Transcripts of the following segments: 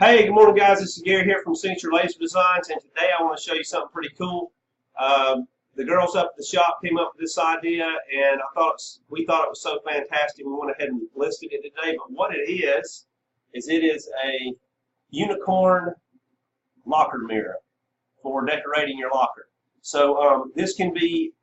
Hey, good morning, guys. This is Gary here from Signature Laser Designs, and today I want to show you something pretty cool. The girls up at the shop came up with this idea, and we thought it was so fantastic. We went ahead and listed it today. But what it is it is a unicorn locker mirror for decorating your locker. So this can be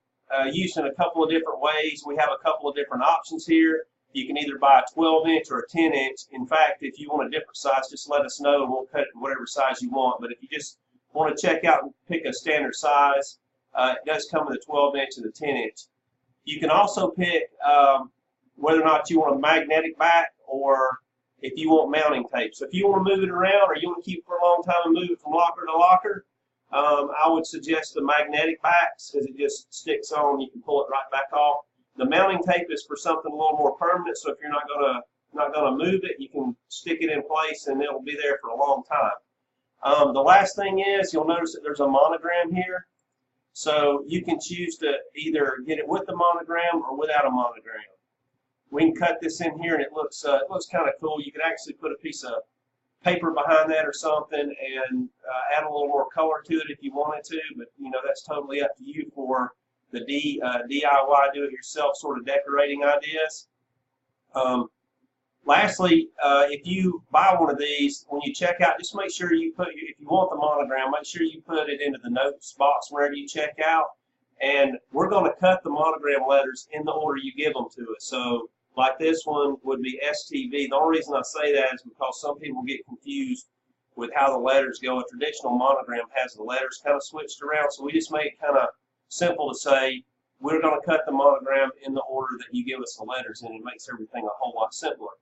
used in a couple of different ways. We have a couple of different options here. You can either buy a 12-inch or a 10-inch. In fact, if you want a different size, just let us know and we'll cut it in whatever size you want. But if you just want to check out and pick a standard size, it does come with a 12-inch and a 10-inch. You can also pick whether or not you want a magnetic back or if you want mounting tape. So if you want to move it around or you want to keep it for a long time and move it from locker to locker, I would suggest the magnetic backs because it just sticks on. You can pull it right back off. The mounting tape is for something a little more permanent, so if you're not gonna move it, you can stick it in place and it'll be there for a long time. The last thing is you'll notice that there's a monogram here, so you can choose to either get it with the monogram or without a monogram. We can cut this in here and it looks kind of cool. You could actually put a piece of paper behind that or something and add a little more color to it if you wanted to, but you know that's totally up to you for the DIY, do-it-yourself sort of decorating ideas. Lastly, if you buy one of these, when you check out, just make sure you put, if you want the monogram, make sure you put it into the notes box wherever you check out. And we're going to cut the monogram letters in the order you give them to us. So, like this one would be STV. The only reason I say that is because some people get confused with how the letters go. A traditional monogram has the letters kind of switched around, so we just make it kind of simple to say we're going to cut the monogram in the order that you give us the letters, and it makes everything a whole lot simpler.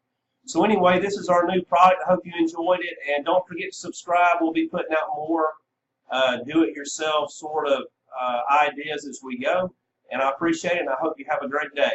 So anyway, this is our new product. I hope you enjoyed it, and don't forget to subscribe. We'll be putting out more do-it-yourself sort of ideas as we go, and I appreciate it, and I hope you have a great day.